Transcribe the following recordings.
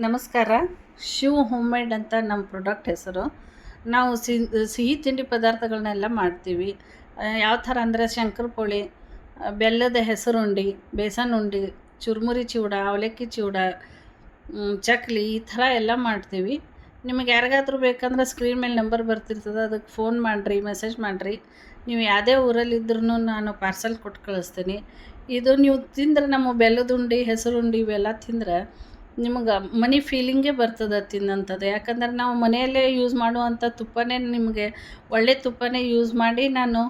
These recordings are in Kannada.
ನಮಸ್ಕಾರ. ಶಿವ್ ಹೋಮ್ ಮೇಡ್ ಅಂತ ನಮ್ಮ ಪ್ರಾಡಕ್ಟ್ ಹೆಸರು. ನಾವು ಸಿಹಿ ತಿಂಡಿ ಪದಾರ್ಥಗಳನ್ನೆಲ್ಲ ಮಾಡ್ತೀವಿ. ಯಾವ ಥರ ಅಂದರೆ ಶಂಕರಪೋಳಿ, ಬೆಲ್ಲದ ಹೆಸರುಂಡಿ, ಬೇಸನ್ ಉಂಡೆ, ಚುರುಮುರಿ ಚಿವಡ, ಅವಲಕ್ಕಿ ಚಿವಡ, ಚಕ್ಲಿ ಈ ಥರ ಎಲ್ಲ ಮಾಡ್ತೀವಿ. ನಿಮಗೆ ಯಾರಿಗಾದ್ರೂ ಬೇಕಂದ್ರೆ ಸ್ಕ್ರೀನ್ ಮೇಲೆ ನಂಬರ್ ಬರ್ತಿರ್ತದೆ, ಅದಕ್ಕೆ ಫೋನ್ ಮಾಡಿರಿ, ಮೆಸೇಜ್ ಮಾಡಿರಿ. ನೀವು ಯಾವುದೇ ಊರಲ್ಲಿದ್ರೂ ನಾನು ಪಾರ್ಸಲ್ ಕೊಟ್ಟು ಕಳಿಸ್ತೀನಿ. ಇದು ನೀವು ತಿಂದ್ರೆ ನಮ್ಮ ಬೆಲ್ಲದ ಉಂಡೆ, ಹೆಸರುಂಡೆ ಇವೆಲ್ಲ ತಿಂದ್ರೆ ನಿಮಗೆ ಮನಿ ಫೀಲಿಂಗೇ ಬರ್ತದೆ ತಿನ್ನೋಂಥದ್ದು. ಯಾಕಂದ್ರೆ ನಾವು ಮನೆಯಲ್ಲೇ ಯೂಸ್ ಮಾಡುವಂಥ ತುಪ್ಪನೇ ನಿಮಗೆ ಒಳ್ಳೆ ತುಪ್ಪನೇ ಯೂಸ್ ಮಾಡಿ ನಾನು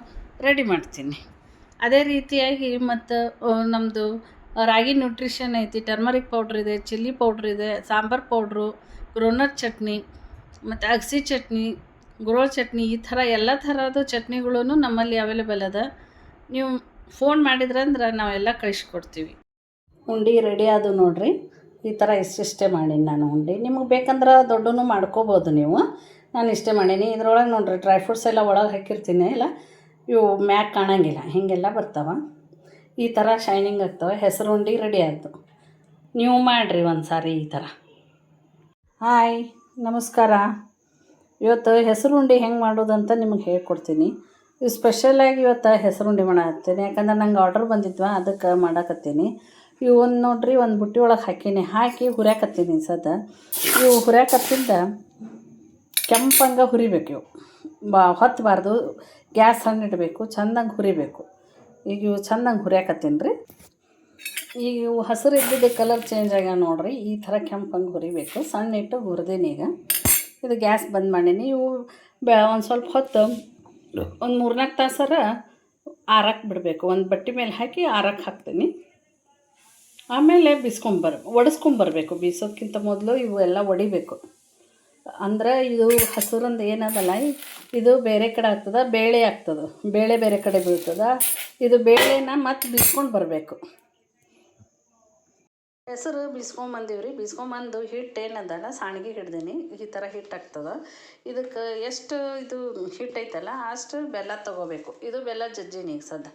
ರೆಡಿ ಮಾಡ್ತೀನಿ. ಅದೇ ರೀತಿಯಾಗಿ ಮತ್ತು ನಮ್ಮದು ರಾಗಿ ನ್ಯೂಟ್ರಿಷನ್ ಐತಿ, ಟರ್ಮರಿಕ್ ಪೌಡ್ರ್ ಇದೆ, ಚಿಲ್ಲಿ ಪೌಡ್ರ್ ಇದೆ, ಸಾಂಬಾರು ಪೌಡ್ರು, ಗ್ರೌಂಡ್ನಟ್ ಚಟ್ನಿ ಮತ್ತು ಅಗಸಿ ಚಟ್ನಿ, ಗುರೋಳ್ ಚಟ್ನಿ, ಈ ಥರ ಎಲ್ಲ ಥರದ್ದು ಚಟ್ನಿಗಳೂ ನಮ್ಮಲ್ಲಿ ಅವೈಲೇಬಲ್ ಅದ. ನೀವು ಫೋನ್ ಮಾಡಿದ್ರಂದ್ರೆ ನಾವೆಲ್ಲ ಕಳಿಸ್ಕೊಡ್ತೀವಿ. ಉಂಡೆ ರೆಡಿ ಆದವು ನೋಡಿರಿ. ಈ ಥರ ಇಷ್ಟಿಷ್ಟೇ ಮಾಡೀನಿ ನಾನು ಉಂಡೆ. ನಿಮಗೆ ಬೇಕಂದ್ರೆ ದೊಡ್ಡೂ ಮಾಡ್ಕೋಬೋದು ನೀವು. ನಾನು ಇಷ್ಟೇ ಮಾಡೀನಿ. ಇದ್ರೊಳಗೆ ನೋಡಿರಿ ಡ್ರೈ ಫ್ರೂಟ್ಸ್ ಎಲ್ಲ ಒಳಗೆ ಹಾಕಿರ್ತೀನಿ. ಇಲ್ಲ ಇವು ಮ್ಯಾಕ್ ಕಾಣಂಗಿಲ್ಲ, ಹೀಗೆಲ್ಲ ಬರ್ತಾವೆ. ಈ ಥರ ಶೈನಿಂಗ್ ಆಗ್ತವೆ. ಹೆಸರು ಉಂಡೆ ರೆಡಿ ಆಯಿತು. ನೀವು ಮಾಡಿರಿ ಒಂದು ಸಾರಿ ಈ ಥರ. ಹಾಯ್, ನಮಸ್ಕಾರ. ಇವತ್ತು ಹೆಸರು ಉಂಡೆ ಹೆಂಗೆ ಮಾಡೋದಂತ ನಿಮಗೆ ಹೇಳ್ಕೊಡ್ತೀನಿ. ಇದು ಸ್ಪೆಷಲಾಗಿ ಇವತ್ತು ಹೆಸರು ಉಂಡೆ ಮಾಡತ್ತೀನಿ. ಯಾಕಂದ್ರೆ ನಂಗೆ ಆರ್ಡ್ರ್ ಬಂದಿದ್ವಾ, ಅದಕ್ಕೆ ಮಾಡಕತ್ತೀನಿ. ಇವು ಒಂದು ನೋಡಿರಿ, ಒಂದು ಬುಟ್ಟಿ ಒಳಗೆ ಹಾಕಿ ಹುರ್ಯಾಕತ್ತೀನಿ. ಇವು ಹುರ್ಯಾಕತ್ತಿಂದ ಕೆಂಪಂಗೆ ಹುರಿಬೇಕು. ಇವು ಹೊತ್ತಬಾರ್ದು, ಗ್ಯಾಸ್ ಸಣ್ಣ ಇಡಬೇಕು, ಚೆಂದಂಗೆ ಹುರಿಬೇಕು. ಈಗ ಇವು ಚೆಂದಂಗೆ ಹುರ್ಯಾಕತ್ತೀನಿ ರೀ. ಈಗ ಇವು ಹಸಿರು ಇದ್ದಿದ್ದು ಕಲರ್ ಚೇಂಜ್ ಆಗ್ಯಾವ ನೋಡಿರಿ. ಈ ಥರ ಕೆಂಪಂಗೆ ಹುರಿಬೇಕು. ಸಣ್ಣ ಇಟ್ಟು ಹುರಿದೀನಿ. ಈಗ ಇದು ಗ್ಯಾಸ್ ಬಂದ್ ಮಾಡೀನಿ. ಇವು ಒಂದು ಸ್ವಲ್ಪ ಹೊತ್ತು ಒಂದು 3-4 ತಾಸರ ಆರಕ್ಕೆ ಬಿಡಬೇಕು. ಒಂದು ಬಟ್ಟೆ ಮೇಲೆ ಹಾಕಿ ಆರಕ್ಕೆ ಹಾಕ್ತೀನಿ. ಆಮೇಲೆ ಒಡಿಸ್ಕೊಂಬರ್ಬೇಕು. ಬೀಸೋದಕ್ಕಿಂತ ಮೊದಲು ಇವೆಲ್ಲ ಒಡಿಬೇಕು. ಅಂದರೆ ಇದು ಹಸುರಂದು ಏನದಲ್ಲ, ಇದು ಬೇರೆ ಕಡೆ ಆಗ್ತದೆ, ಬೇಳೆ ಆಗ್ತದೆ. ಬೇಳೆ ಬೇರೆ ಕಡೆ ಬೀಳ್ತದೆ. ಇದು ಬೇಳೆನ ಮತ್ತೆ ಬೀಸ್ಕೊಂಡು ಬರಬೇಕು. ಹೆಸರು ಬೀಸ್ಕೊಂಬಂದೀವ್ರಿ. ಬೀಸ್ಕೊಂಬಂದು ಹಿಟ್ಟು ಏನದಲ್ಲ ಸಾಣಿಗೆ ಹಿಡ್ದೀನಿ. ಈ ಥರ ಹಿಟ್ಟು ಆಗ್ತದೆ. ಇದಕ್ಕೆ ಎಷ್ಟು ಇದು ಹಿಟ್ಟು ಐತಲ್ಲ ಅಷ್ಟು ಬೆಲ್ಲ ತೊಗೋಬೇಕು. ಇದು ಬೆಲ್ಲ ಜಜ್ಜಿನಿ. ಈಗ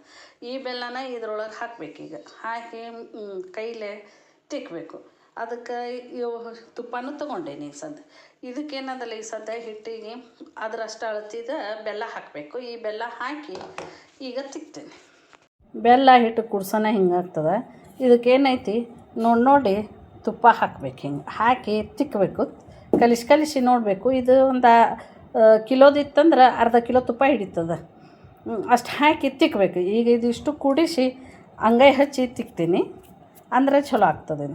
ಈ ಬೆಲ್ಲನ ಇದ್ರೊಳಗೆ ಹಾಕಬೇಕೀಗ. ಹಾಕಿ ಕೈಲೇ ತಿಕ್ಕಬೇಕು. ಅದಕ್ಕೆ ಇವು ತುಪ್ಪನೂ ತೊಗೊಂಡೇನಿ. ಇದಕ್ಕೇನದಲ್ಲ, ಈ ಹಿಟ್ಟಿಗೆ ಅದರಷ್ಟು ಅಳತಿದ ಬೆಲ್ಲ ಹಾಕಬೇಕು. ಈ ಬೆಲ್ಲ ಹಾಕಿ ಈಗ ತಿಕ್ತೇನೆ. ಬೆಲ್ಲ ಹಿಟ್ಟು ಕುಡ್ಸೋಣ ಹಿಂಗಾಗ್ತದೆ. ಇದಕ್ಕೇನೈತಿ ನೋಡಿ ತುಪ್ಪ ಹಾಕ್ಬೇಕು. ಹಿಂಗೆ ಹಾಕಿ ತಿಕ್ಕಬೇಕು. ಕಲಿಸಿ ನೋಡಬೇಕು. ಇದು ಒಂದು ಕಿಲೋದಿತ್ತಂದ್ರೆ ಅರ್ಧ ಕಿಲೋ ತುಪ್ಪ ಹಿಡಿತದೆ. ಅಷ್ಟು ಹಾಕಿ ತಿಕ್ಕಬೇಕು. ಈಗ ಇದಿಷ್ಟು ಕೂಡಿಸಿ ಅಂಗೈ ಹಚ್ಚಿ ತಿಕ್ತೀನಿ, ಅಂದರೆ ಚಲೋ ಆಗ್ತದೆ.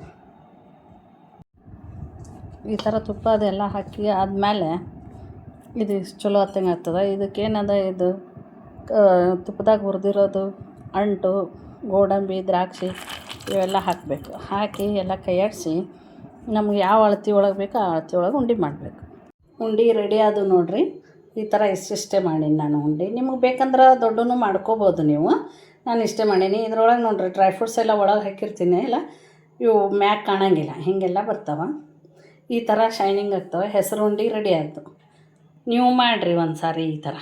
ಈ ಥರ ತುಪ್ಪ ಅದೆಲ್ಲ ಹಾಕಿ ಆದಮೇಲೆ ಇದು ಚಲೋ ಹೊತ್ತಂಗೆ ಆಗ್ತದೆ. ಇದಕ್ಕೇನದ, ಇದು ತುಪ್ಪದಾಗ ಹುರಿದಿರೋದು ಅಂಟು, ಗೋಡಂಬಿ, ದ್ರಾಕ್ಷಿ ಇವೆಲ್ಲ ಹಾಕಬೇಕು. ಹಾಕಿ ಎಲ್ಲ ಕೈಯಾಡಿಸಿ ನಮ್ಗೆ ಯಾವ ಅಳತೆ ಒಳಗೆ ಬೇಕೋ ಆ ಅಳತೆ ಒಳಗೆ ಉಂಡೆ ಮಾಡಬೇಕು. ಉಂಡೆ ರೆಡಿ ಆದವು ನೋಡಿರಿ. ಈ ಥರ ಇಷ್ಟಿಷ್ಟೇ ಮಾಡೀನಿ ನಾನು ಉಂಡೆ. ನಿಮಗೆ ಬೇಕಂದ್ರೆ ದೊಡ್ಡೂ ಮಾಡ್ಕೋಬೋದು ನೀವು. ನಾನು ಇಷ್ಟೇ ಮಾಡೀನಿ. ಇದ್ರೊಳಗೆ ನೋಡಿರಿ ಡ್ರೈ ಫ್ರೂಟ್ಸ್ ಎಲ್ಲ ಒಳಗೆ ಹಾಕಿರ್ತೀನಿ. ಇಲ್ಲ ಇವು ಮ್ಯಾಕ್ ಕಾಣಂಗಿಲ್ಲ, ಹೀಗೆಲ್ಲ ಬರ್ತಾವೆ. ಈ ಥರ ಶೈನಿಂಗ್ ಆಗ್ತವೆ. ಹೆಸರು ಉಂಡೆ ರೆಡಿ ಆಯಿತು. ನೀವು ಮಾಡಿರಿ ಒಂದು ಸಾರಿ ಈ ಥರ.